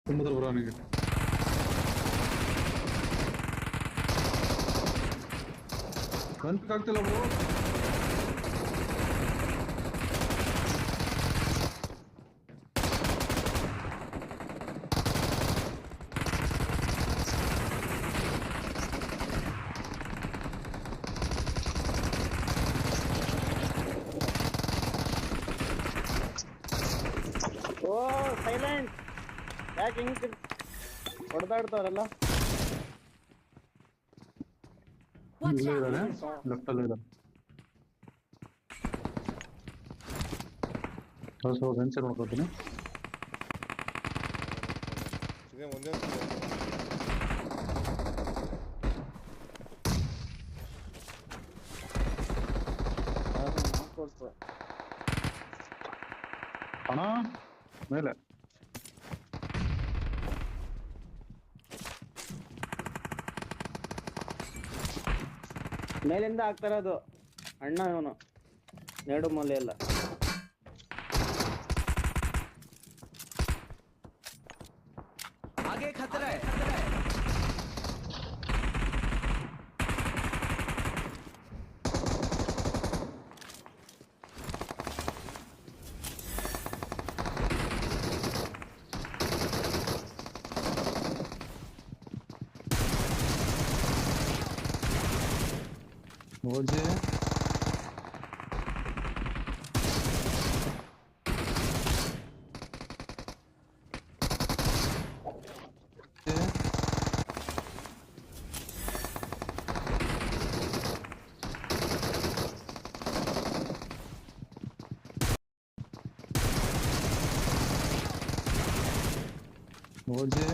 ತುಂಬ ದೂರ ಅವನಿಗೆ ಕನ್ಪಿಗಾಗ್ತಿಲ್ಲ ಬ್ರೋ. ಓ ಸೈಲೆಂಟ್ ಯಾಕೆ ಹಿಂಗೆ ಹೊಡೆದಾಡ್ತಾರಲ್ಲ. ಇಲ್ಲೇ ಇದ್ದಾನೆ, ಲೆಫ್ಟ್ ಅಲ್ಲಿ ಇದ್ದಾನೆ. ಸ್ವಲ್ಪ ವೆನ್ಸರ್ ಮಾಡ್ಕೊತೀನಿ. ಇದೇ ಒಂದೇ ಹಣ ಮೇಲೆ ಮೇಲಿಂದ ಆಗ್ತಾರದು ಅಣ್ಣ ಇವನು ನೆರಡು ಮೂಲೆ ಎಲ್ಲ. आगे खतरा है। मुझे मुझे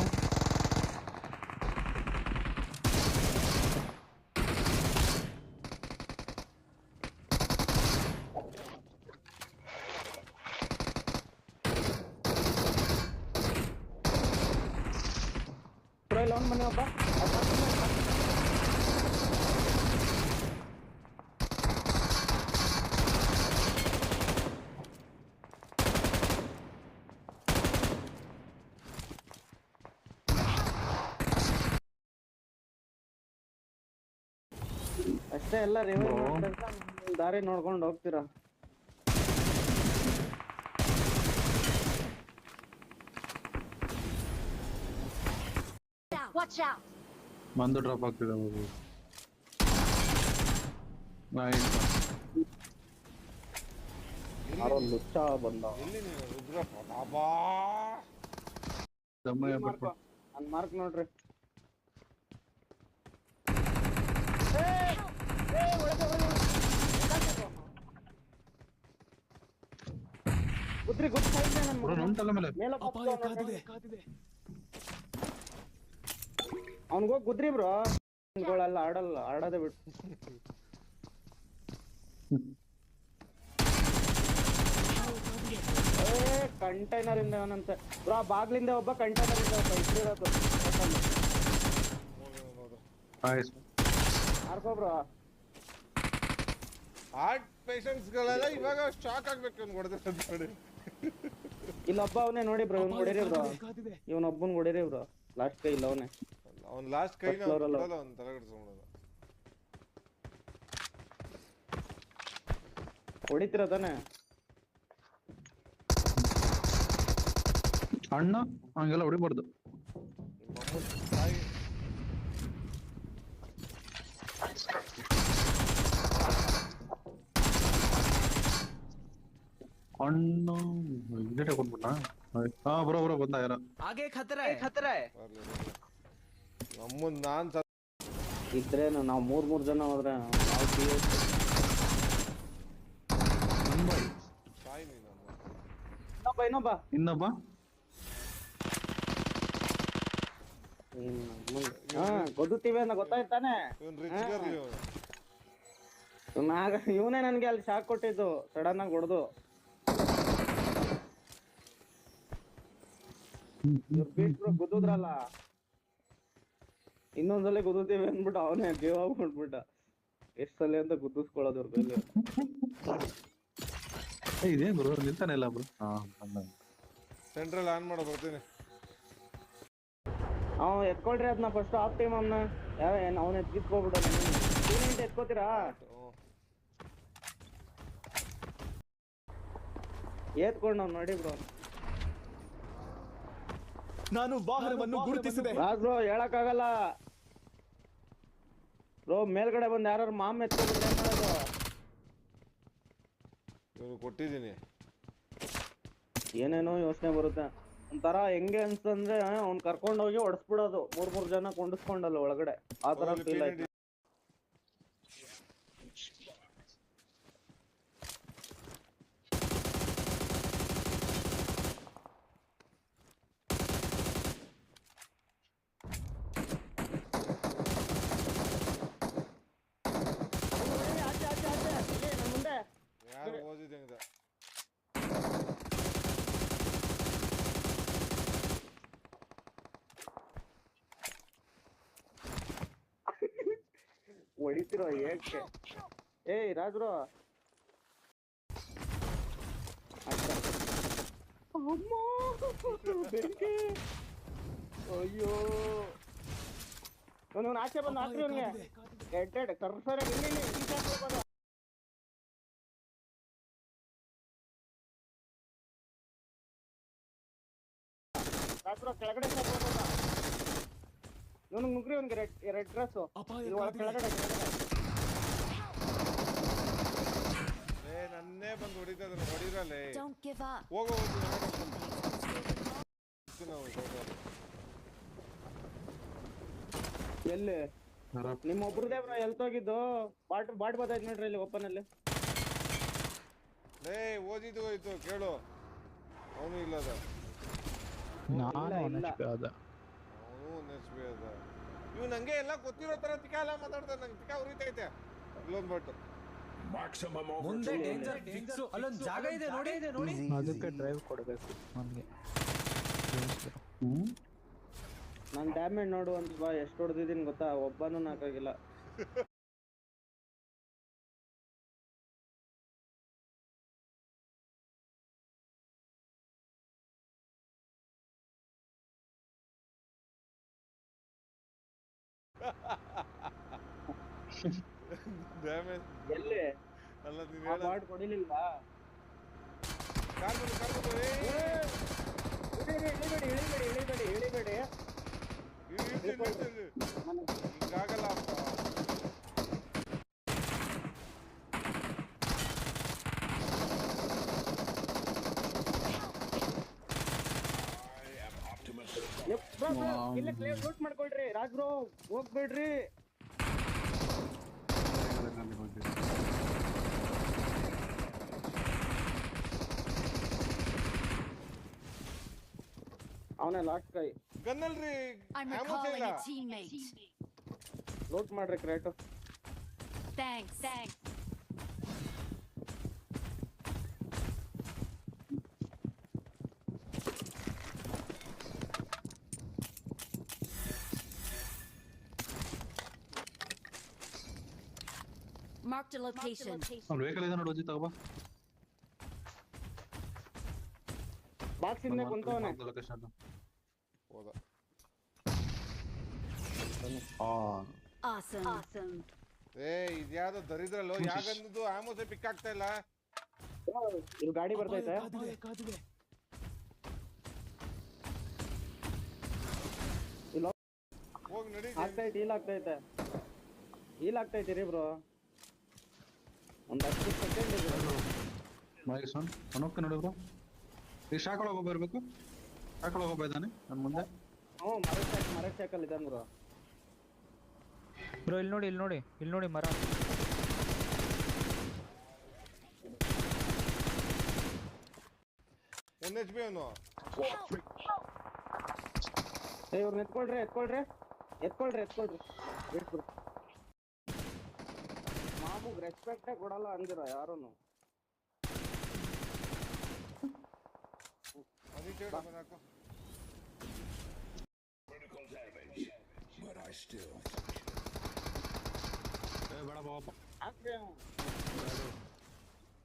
ಲೋನ್ ಮನೆ ಒಬ್ಬ ಅಷ್ಟೇ ಎಲ್ಲ ರಿವೈವ್ ದಾರಿ ನೋಡ್ಕೊಂಡು ಹೋಗ್ತೀರಾ. Watch out! ಮಂದು ಡ್ರಾಪ್ ಆಗ್ತಿದೆ. ಯಾರೋ ಲುಚ್ಚ ಬಂದ. ಎಲ್ಲಿ ನೀನು ರುದ್ರಪ್ಪ ಬಾಬಾ ನನ್ ಮಾರ್ಕ್ ನೋಡ್ರಿ. ಗುದ್ರಿ ಗೊತ್ತಾಯ್ತು ನನ್ ಮೇಲೆ ಅವ್ನಿಗೋಗಿ ಗುದ್ರಿ ಬ್ರೋ. ಗೋಳೆಲ್ಲ ಆಡೋದೇ ಬಿಟ್ಟು ಕಂಟೈನರ್ ಇಂದ ಅವನಂತೆ ಬ್ರೋ. ಬಾಗ್ಲಿಂದ ಒಬ್ಬ, ಕಂಟೈನರ್ ಇಂದ ಒಬ್ಬ, ಇಟ್ಟಿರೋದು ಮಾರ್ಕೋ ಬ್ರೋ. ಹಾರ್ಟ್ ಪೇಷಂಟ್ಸ್ ಗಳೆಲ್ಲ ಇವಾಗ ಶಾಕ್ ಆಗ್ಬೇಕು ಅಂತ ಹೊಡೆದಿರೋದು ನೋಡಿ. ಇಲ್ಲೊಬ್ಬ ಅವನೇ ನೋಡಿ ಬ್ರೋ. ಇವ್ನು ಹೊಡಿರಿ ಬ್ರೋ, ಇವನೊಬ್ಬನ್ ಹೊಡಿರಿ ಬ್ರೋ. ಲಾಸ್ಟ್ ಕೈ ಇಲ್ಲ ಅವನೇ. ಅವ್ನ್ ಲಾಸ್ಟ್ ಕೈನ ಅವ್ನ್ ತಲೆಗಡ್ಸ್ಕೊಂಡೋದ. ಹೊಡಿತಿರ ತಾನೆ ಅಣ್ಣ ಹಂಗೆಲ್ಲ ಹೊಡಿಬಾರ್ದು. ಅಣ್ಣ ಇಲ್ಲೇ ಕೊಟ್ಬಿಟ್ಟ. ಹಾ ಬರೋ ಬಂದ ಯಾರ. आगे खतरा है। ನಮ್ಮನ್ ನಾನ್ ಇದ್ರೇನು ನಾವು ಮೂರ್ ಜನ ಹೋದ್ರೆ ಸಾಯಿ ನೀನು ಇನ್ನೊಬ್ಬ ಗೊತ್ತೀವಿ ಅಂತ ಗೊತ್ತಾಯ್ತಾನೆ. ಇವನೇ ನನ್ಗೆ ಅಲ್ಲಿ ಶಾಕ್ ಕೊಟ್ಟಿದ್ದು ಸಡನ್ ಆಗಿ ಹೊಡೆದು. ಗುದ್ದುದ್ರಲ್ಲ, ಇನ್ನೊಂದ್ಸಲ ಗುದ್ದುತ್ತೀವಿ ಅಂದ್ಬಿಟ್ಟು ಅವನೇ ಗೇವ್ ಆಗ್ಬಿಟ್ಬಿಟ್ಟ. ಎಷ್ಟ್ ಸಲ ಅಂತ ಗುದ್ದಿಸ್ಕೊಳ್ಳೋದು ಅವ್ರ ಕೈಲಿ. ಇದೇ ಗುರು ನಿಲ್ತಾನೆ ಇಲ್ಲ ಬ್ರೋ. ಸೆಂಟ್ರಲ್ ಆನ್ ಮಾಡೋ ಬರ್ತೀನಿ. ಅವ್ ಎತ್ಕೊಳ್ರಿ ಅದನ್ನ ಫಸ್ಟ್ ಆಫ್ ಟೈಮ್ ಅವನ್ನ ಯಾವ ಅವ್ನ ಎತ್ಕಿಸ್ಕೊಬಿಟ್ಟು ಟೂರ್ನಮೆಂಟ್ ಎತ್ಕೋತೀರಾ ಏತ್ಕೊಂಡು ನಾವು ನೋಡಿ ಬ್ರೋ. ನಾನು ವಾಹನವನ್ನು ಗುರುತಿಸಿದೆ. ಬ್ರೋ ಹೇಳಕ್ಕಾಗಲ್ಲ ಬ್ರೋ, ಮೇಲ್ಗಡೆ ಬಂದು ಯಾರು ಮಾಮ್ ಎತ್ಕೊಬಿಟ್ರೆ ಏನ್ ಮಾಡೋದು? ಇವನು ಕೊಟ್ಟಿದ್ದೀನಿ. ಏನೇನೋ ಯೋಚನೆ ಬರುತ್ತೆ ಒಂಥರ. ಹೆಂಗೆ ಅನ್ಸ್ತಂದ್ರೆ ಅವ್ನ್ ಕರ್ಕೊಂಡೋಗಿ ಹೊಡ್ಸ್ಬಿಡೋದು, ಮೂರ್ ಜನ ಕೊಂಡಿಸ್ಕೊಂಡಲ್ಲ ಒಳಗಡೆ, ಆ ತರ ಫೀಲ್ ಆಯ್ತು. ಯಾರು ಓದಿದಂಗ ಹೊಡಿತಿರೋ ಏಕೆ? ಏಯ್ ರಾಜ್ರು, ಅಯ್ಯೋ ಇವನು ಆಚೆ ಬಂದು ಹಾಕ್ರಿ ಅವ್ನಿಗೆ ಎಡ್ಡೆಡ್ ಕರ್ಸರ ಕೆಳಗಡೆ ಇವನು ಮುಗ್ರಿ ಅವ್ನಿಗೆ ರೆಡ್ ಡ್ರೆಸ್ ಕೆಳಗಡೆ ನನ್ನೇ ಬಂದು ಹೊಡಿತದ ಹೊಡಿರಲ್ಲೇ Don't ಹೋಗೋ ಎಲ್ಲಿ ನಿಮ್ಮ ಒಬ್ರದೇ ಎಲ್ತೋಗಿದ್ದು ಬಾಟ್ ಬರ್ತೈತೆ ನೋಡ್ರಿ ಇಲ್ಲಿ ಓಪನ್ ಅಲ್ಲಿ. ಓದಿದ್ದು ಹೋಯ್ತು ಕೇಳು, ಅವನು ಇಲ್ಲದ ನಾನು ಅದ ಇವ್ ನಂಗೆ ಎಲ್ಲ ಗೊತ್ತಿರೋ ತರ ತಿಕ್ಕ ಎಲ್ಲ ಮಾತಾಡ್ತಾರೆ. ನಂಗೆ ತಿಕ್ಕ ಉರಿತೈತೆ ಇಲ್ಲೊಂದ್ ಬಟ್ ಮುಂದೆ ಡೇಂಜರ್ ಫಿಕ್ಸ್. ಅಲ್ಲೊಂದು ಜಾಗ ಇದೆ ನೋಡಿ. ಅದಕ್ಕೆ ಡ್ರೈವ್ ಕೊಡಬೇಕು ನನಗೆ. ನನ್ ಡ್ಯಾಮೇಜ್ ನೋಡು ಅಂತ ಬಾ, ಎಷ್ಟು ಹೊಡೆದಿದ್ದೀನಿ ಗೊತ್ತಾ? ಒಬ್ಬನೂ ನಾಕಾಗಿಲ್ಲ. ಡ್ಯಾಮೇಜ್ ಎಲ್ಲಿ ಅಲ್ಲ ನೀನ್ ಆ ಬಾಟ್ ಕೊಡಿಲಿಲ್ಲ. ಇಳಿಬೇಡಿ ಹಿಂಗಾಗಲ್ಲ ಅಪ್ಪ. ಇಲ್ಲ ಲೂಟ್ ಮಾಡ್ಕೊಳ್ರಿ ರಾಜ್ರು, ಹೋಗ್ಬೇಡ್ರಿ. ಅವನೇ ಲಾಸ್ಟ್ ಕೈ ಗನ್ನಲ್ರಿ I'm ಆಮೋ recalling ಇಲ್ಲ. a teammate. ಲೂಟ್ ಮಾಡ್ರಿ crate. Thanks. Marked a location. ಅವ್ನು ವೆಹಿಕಲ್ ಇದೆ ನೋಡಿ, ತಗೋಬಾ. ಬಾಕ್ಸ್ ಇಂದ ಕುಂತವನೆ. ಲೊಕೇಶನ್ ಹೋದ. Awesome. ಇದ್ಯಾವ್ದೋ ದರಿದ್ರಲ್ಲೋ ಯಾಗಂದು ಆಮೋಸೆ ಪಿಕ್ ಆಗ್ತಾ ಇಲ್ಲ. ಇಲ್ಲಿ ಗಾಡಿ ಬರ್ತೈತೆ. ಹೋಗಿ ನಡಿ. ಹೀಲ್ ಆಗ್ತೈತಿ ಬ್ರೋ. ಒಂದ್ 10 ಸೆಕೆಂಡ್ ಇದೆ. ಮಹೇಶ್ ಅನೋಕೆ ನೋಡಿ ಬ್ರೋ. ಈ ಶಾಕ್ ಒಳಗೆ ಬರ್ಬೇಕು. ಶಾಕ್ ಒಳಗೆ ಹೋಗ್ತಾ ಇದ್ದಾನೆ ನನ್ನ ಮುಂದೆ. ಮರ ಶಾಕಲ್ ಇದ್ದಾನೆ ಬ್ರೋ. ಬ್ರೋ ಇಲ್ಲಿ ನೋಡಿ ಮರ. ಒಂದು HP ಅವನು. ಇವ್ರನ್ನ ಎತ್ಕೊಳ್ರಿ. ಬಿಟ್ಬಿಡು. ಮಾಮೂಗ್ ರೆಸ್ಪೆಕ್ಟೇ ಕೊಡಲ್ಲ ಅಂದಿರ ಯಾರೂನು. ಹಾಕು.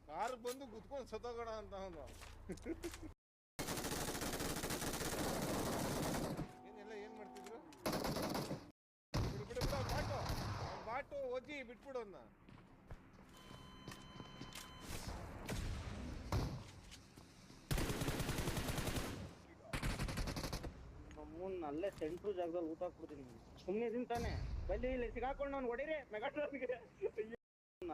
ಕಾರ್ ಬಂದು ಕುತ್ಕೊಂಡು ಸತ್ತೋಗೋಣ ಅಂತ ಅವನು. ಏನೆಲ್ಲ ಏನ್ ಮಾಡ್ತಿದ್ರು? ಬಿಟ್ಬಿಡು ಅವ್ನ. ನಮ್ಮನ್ನ ಅಲ್ಲೇ ಸೆಂಟ್ರು ಜಾಗದಲ್ಲಿ ಊಟ ಹಾಕ್ಬಿಡ್ತೀನಿ. ಸುಮ್ಮನೆ ಇದೀನಿ ತಾನೆ, ಬಲ್ಲಿ ಇಲ್ಲಿ ಸಿಗಾಕೊಂಡು ಅವ್ನು ಹೊಡೀರಿ ಮೆಗಾಟ್ರಾನ್ಗೆ.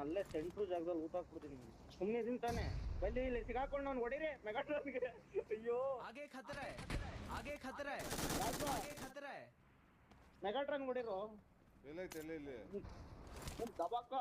ಅಲ್ಲೇ ಸೆಂಟ್ರು ಜಾಗದಲ್ಲಿ ಊಟ ಹಾಕ್ಬಿಡ್ತೀನಿ. ಸುಮ್ಮನೆ ಇದೀನಿ ತಾನೆ, ಬಲ್ಲಿ ಇಲ್ಲಿ ಸಿಗಾಕೊಂಡು ಅವ್ನು ಹೊಡೀರಿ ಮೆಗಾಟ್ರಾನ್ಗೆ. ಅಯ್ಯೋ आगे खतरा है आगे खतरा है आगे खतरा है ಮೆಗಾಟ್ರಾನ್ ಹೊಡೀರೋ ಎಲ್ಲೈತೆ ಎಲ್ಲ ಇಲ್ಲಿ ದಬಾಕ.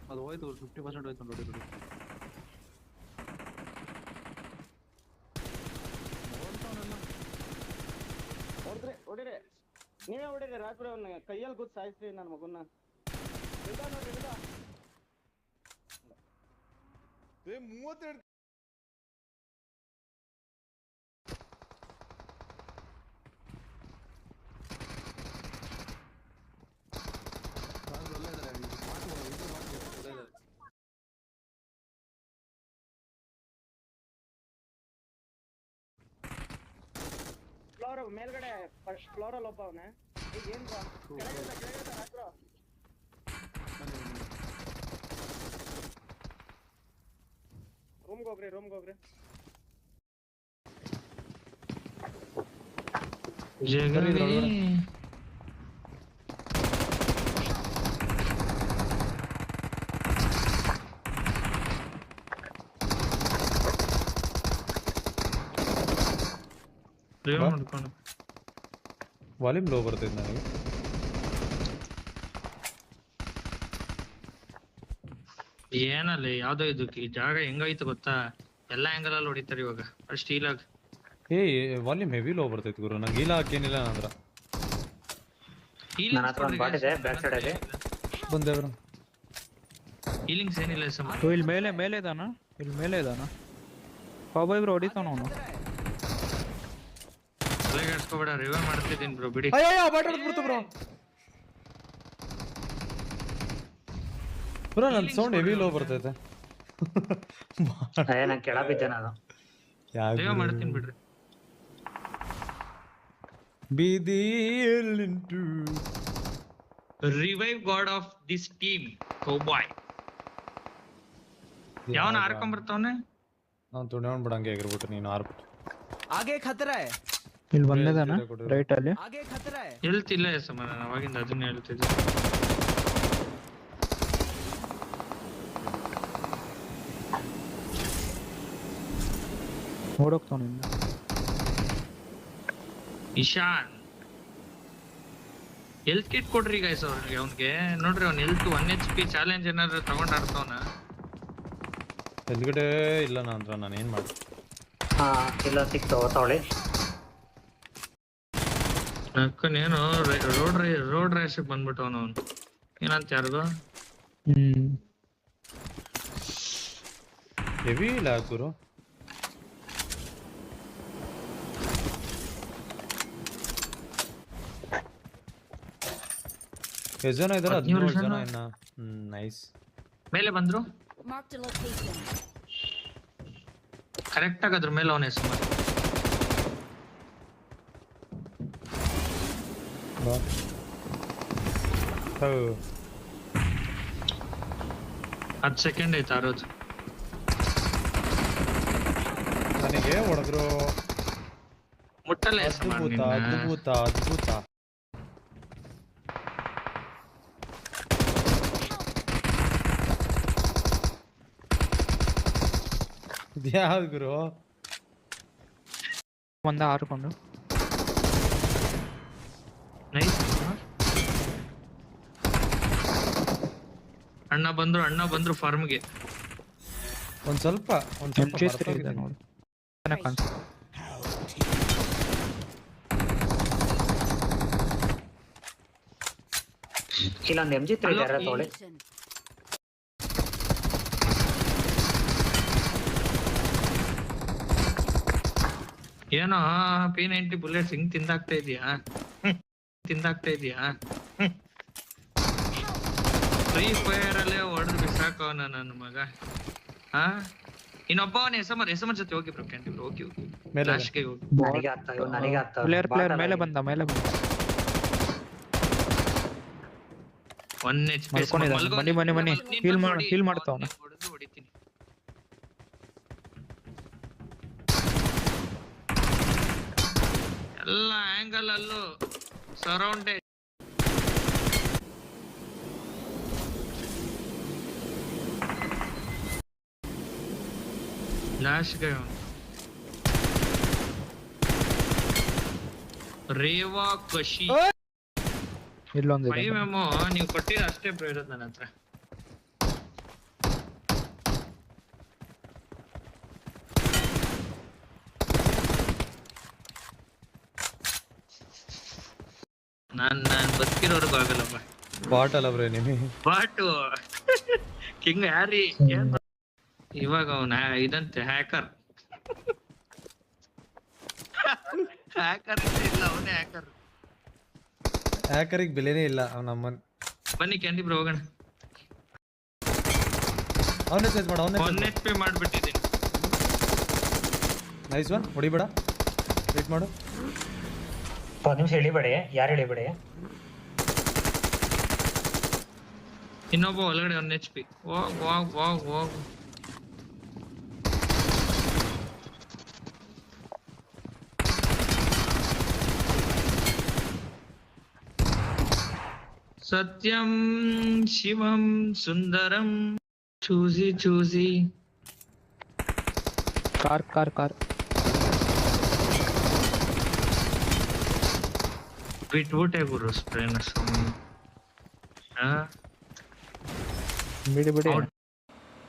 ಅದು ಹೋಯ್ತು 50% ಹೋಯ್ತು ನೋಡಿ ನೋಡಿ. ಹೊಡಿರಿ ನೀವೇ ಹೊಡೀರಿ ರಾತ್ರಿ ಅವ್ನ ಕೈಯಲ್ಲಿ ಕೂತ್ ಸಾಯಿಸ್ರಿ ನನ್ನ ಮಗುನ್ನ. ನೋಡ್ರಿ ಏ 32 ಒಳ್ಳೆ ಇದಾರೆ, ಇದು ಮಾತು ಒಳ್ಳೆ ಇದಾರೆ. ಫ್ಲೋರ್ ಮೇಲ್ಗಡೆ ಫಸ್ಟ್ ಫ್ಲೋರಲ್ಲಿ ಒಬ್ಬ ಅವನೇ. ಈಗ ಏನ್ ರಾತ್ರಿ ರೂಮ್ಗೆ ಹೋಗ್ರಿ. ವಾಲ್ಯೂಮ್ ಲೋ ಬರ್ತಿದೆ ನನಗೆ. ಏನಲ್ಲ ಯಾವ್ದೋ ಇದು ಜಾಗ ಹೆಂಗಾಯ್ತು ಗೊತ್ತಾ, ಎಲ್ಲಾ ಆಂಗಲ್ ಅಲ್ಲಿ ಹೊಡಿತಾರೆ ಇವಾಗ. ಫಸ್ಟ್ ಹೀಲಾಗ್ ವಾಲ್ಯೂಮ್ ಹೆವಿ ಲೋ ಬರ್ತೈತಿ ಗುರು. ನಂಗೆ ಇಲ್ಲ ಹಾಕೇನಿಲ್ಲ ನಂದ್ರ ಬಂದೆ ಬ್ರೋ. ಹೀಲಿಂಗ್ಸ್ ಏನಿಲ್ಲ ಸಮ. ಇಲ್ಲಿ ಮೇಲೆ ಇದಾನ, ಇಲ್ಲಿ ಮೇಲೆ ಇದಾನ. ಬಾಬಾ ಇಬ್ರು ಹೊಡಿತಾನ ಅವನು. ತಲೆಗೆ ಹಚ್ಕೋಬೇಡ, ರಿವೈವ್ ಮಾಡ್ತಿದ್ದೀನಿ ಬ್ರೋ, ಬಿಡಿ. ಅಯ್ಯೋ ಬಾಟ್ ಹೊಡೆದ್ಬಿಡ್ತು ಬ್ರೋ. ಬ್ರೋ ನನ್ನ ಸೌಂಡ್ ಹೆವಿ ಲೋ ಬರ್ತೈತೆ. ನಾನು ಕೆಳಗೆ ಬಿದ್ದೆ, ನಾನು ರಿವೈವ್ ಮಾಡ್ತೀನಿ ಬಿಡ್ರಿ. ಬೀದಿಯಲ್ಲಿಂಟು revive god of this team cowboy. ಯಾವನ ಹಾರ್ಕೊಂಡ್ ಬರ್ತಾವನೆ. ನಾನು ತುಣಿಯೋನ್ ಬಿಡಂಗೆ ಆಗಿರ್ಬಿಟ್ಟು ನೀನು ಆರ್ಬಿಟ್ಟು. आगे खतरा है ಇಲ್ಲಿ ಬಂದಿದಾನ ರೈಟ್ ಅಲ್ಲಿ. आगे खतरा है ಹೇಳ್ತಿಲ್ಲ ಸಮ, ನಾನು ಅವಾಗಿಂದ ಅದನ್ನೇ ಹೇಳ್ತಿದ್ದೆ. ನೋಡೋಗ್ತಾವ ನಿನ್ನ ಇಶಾನ್ ಹೆಲ್ತ್ ಕಿಟ್ ಕೊಡ್ರಿ ಗೈಸ್ ಅವ್ನಿಗೆ. ನೋಡ್ರಿ ಅವ್ನ ಹೆಲ್ತ್ 1 HP ಚಾಲೆಂಜ್ ಏನಾದ್ರು ತಗೊಂಡ್ ಆಡ್ತಾವನ. ಎಲ್ಗಡೆ ಇಲ್ಲ ನಂತರ ನಾನು ಏನ್ ಮಾಡ್ತೀನಿ. ಇಲ್ಲ ಸಿಕ್ತು ತಗೊಳ್ಳಿ. ಅಕ್ಕನೇನು ರೋಡ್ ರ್ಯಾಶ್ ಬಂದ್ಬಿಟ್ಟವನು ಅವನು. ಏನಂತ ಯಾರಿಗೋ ಹೆವಿ ಇಲ್ಲ ಗುರು. ಎಷ್ಟು ಜನ ಇದಾರೆ? 17 ಜನ ಇನ್ನ. ನೈಸ್. ಮೇಲೆ ಬಂದ್ರು. Marked a location. ಕರೆಕ್ಟ್ ಆಗಿ ಅದ್ರ ಮೇಲೆ ಅವನ ಹೆಸರು. ಹೌ 10 ಸೆಕೆಂಡ್ ಆಯ್ತು ಆರೋದು. ನನಗೆ ಹೊಡೆದ್ರು. ಮುಟ್ಟಲ್ಲ ಅದ್ಭುತ ಅದ್ಭುತ ಅದ್ಭುತ. ಇದ್ಯಾವ್ದು ಗುರು? ಒಂದ ಹಾರ್ಕೊಂಡು ನೈಸ್. ಅಣ್ಣ ಬಂದ್ರು ಫಾರ್ಮ್ಗೆ. ಒಂದ್ ಸ್ವಲ್ಪ ಇದೆ ನೋಡಿ. ಇಲ್ಲೊಂದು MG3 ಯಾರ ತಗೊಳ್ಳಿ. Location. ಏನೋ P90 ಬುಲೆಟ್ಸ್ ಹಿಂಗ್ ತಿಂದಾಕ್ತಾ ಇದೀಯಾ? ತಿಂದಾಕ್ತಾ ಇದೀಯಾ ಫ್ರೀ ಫೈರ್ ಅಲ್ಲೇ ಹೊಡೆದು ಬಿಸಾಕವನ ನನ್ನ ಮಗ ಹಾ ಇನ್ನೊಬ್ಬವನ್ ಎಸಮರ್ ಜೊತೆ ಹೋಗಿ ಬ್ರೋ ಕ್ಯಾಂಟೀನ್ ಹೋಗಿ ಮೇಲೆ ಲಾಸ್ಟ್ಗೆ ಹೋಗಿ ಪ್ಲೇಯರ್ ಮೇಲೆ ಬಂದ ಒನ್ ಎಚ್ ಪಿ ಮಲ್ಕೊಂಡಿದ್ದಾನೆ. ಬನ್ನಿ heal ಮಾಡ್ತಾವ್ನೆ. ಹೊಡಿತೀನಿ ಎಲ್ಲ ಆಂಗಲ್ ಅಲ್ಲೂ ಸರೌಂಡೆಡ್ ಲಾಸ್ಟ್ಗೆ ರೇವಾ ಕಶಿ ಇಲ್ಲೊಂದಿದೆ 5 ಮೆಮೋ ನೀವು ಕೊಟ್ಟಿರೋ ಅಷ್ಟೇ ಬ್ರೋ ಇರೋದು ನನ್ನ ಹತ್ರ ನಾನ್ ಬದುಕಿರೋರ್ಗು ಆಗಲ್ಲಪ್ಪ ಬಾಟ್ ಅಲ್ಲ ಬ್ರೋ ನಿಮಗೆ ಬಾಟು ಕಿಂಗ್ ಹ್ಯಾರಿ ಇವಾಗ ಅವನ ಇದಂತೆ ಹ್ಯಾಕರ್ ಇಲ್ಲ ಅವನೇ ಹ್ಯಾಕರ್ ಹ್ಯಾಕರಿಗೆ ಬೆಲೆನೇ ಇಲ್ಲ ನಮ್ಮನ್ ಬನ್ನಿ ಕ್ಯಾಂಡಿ ಬ್ರೋ ಹೋಗೋಣ ಅವನೇ ಚೇಂಜ್ ಮಾಡ ಅವನೇ 1 HP ಮಾಡ್ಬಿಟ್ಟಿದ್ದೀನಿ ನೈಸ್ ಒನ್ ಹೊಡಿಬೇಡ ವೇಟ್ ಮಾಡು ನಿಮಿಷ ಎಳಿಬೇಡಿ ಯಾರು ಎಳಿಬೇಡಿ ಇನ್ನೊಬ್ಬ ಒಳಗಡೆ 1 HP ಹೋಗ್ ಸತ್ಯಂ ಶಿವಂ ಸುಂದರಂ ಚೂಸಿ ಕಾರ್ ಬಿಟ್ಬಿಟ್ಟೆ ಗುರು ಸ್ಪ್ರೇನ ಬಿಡಿ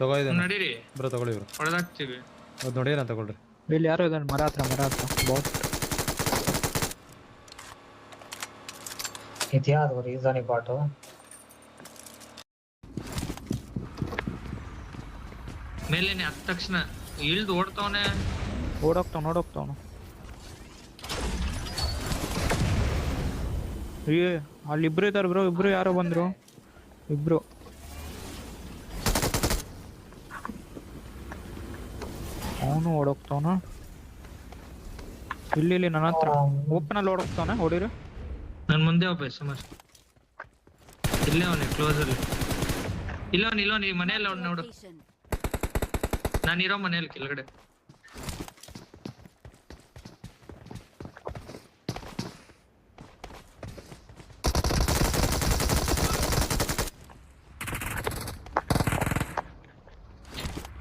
ತಗೋ ಇದನ್ನ ನಡೀರಿ ಬ್ರೋ ತಗೊಳ್ಳಿ ಬ್ರೋ ಹೊಡೆದಾಕ್ತಿವಿ ಅದು ನೋಡಿರ ತಗೊಳ್ರಿ ಇಲ್ಲಿ ಯಾರೋ ಇದ್ದಾನೆ ಮರ ಹತ್ರ ಬಾಟ್ ಇದೆಯಾ ಅದು ರೀಸನ್ ಪಾಟು ಮೇಲೇನೆ ಹತ್ತ ತಕ್ಷಣ ಇಳ್ದು ಓಡ್ತಾವನೆ ನೋಡೋಗ್ತಾವನು ಅಲ್ಲಿ ಇಬ್ರು ಇದಾರೆ ಬ್ರೋ ಇಬ್ರು ಯಾರೋ ಬಂದ್ರು ಇಬ್ರು ಅವನು ಓಡೋಗ್ತಾವನ ಇಲ್ಲಿ ನನ್ನ ಹತ್ರ ಓಪನ್ ಅಲ್ಲಿ ಓಡೋಗ್ತಾವನ ಹೊಡಿರು ನನ್ ಮುಂದೆ ಒಬ್ಬ SMS ಇಲ್ಲೇ ಅವನೇ ಕ್ಲೋಸ್ ಅಲ್ಲಿ ಇಲ್ಲವನ್ ಈ ಮನೆಯಲ್ಲಿ ಅವ್ನು ನೋಡು Location. ನಾನಿರೋ ಮನೆಯಲ್ಲಿ ಕೆಳಗಡೆ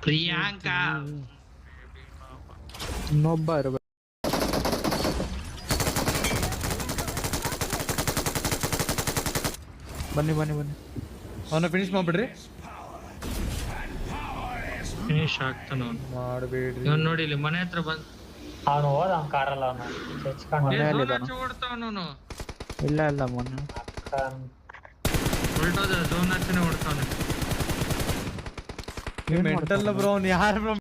ಪ್ರಿಯಾಂಕಾ ಇನ್ನೊಬ್ಬ ಇರ್ಬೇಕು ಬನ್ನಿ ಅವನ್ನ ಫಿನಿಶ್ ಮಾಡ್ಬಿಡ್ರಿ ಫಿನಿಶ್ ಆಗ್ತಾನ ಅವ್ನು ಮಾಡಬೇಡ್ರಿ ಇವ್ನು ನೋಡಿ ಇಲ್ಲಿ ಮನೆ ಹತ್ರ ಬಂದ್ ಅವನು ಹೋದ ಅವ್ನ ಕಾರಲ್ಲ ಅವನು ಹೆಚ್ಕೊಂಡು ಮನೆಯಲ್ಲಿದ್ದಾನ ಓಡ್ತಾವನು ಇಲ್ಲ ಮೊನ್ನೆ ಹೊರಟೋದ ಝೋನ್ ಹತ್ರನೇ ಓಡ್ತಾವನೆ ಮೆಂಟಲ್ ಬ್ರೋ ಯಾರು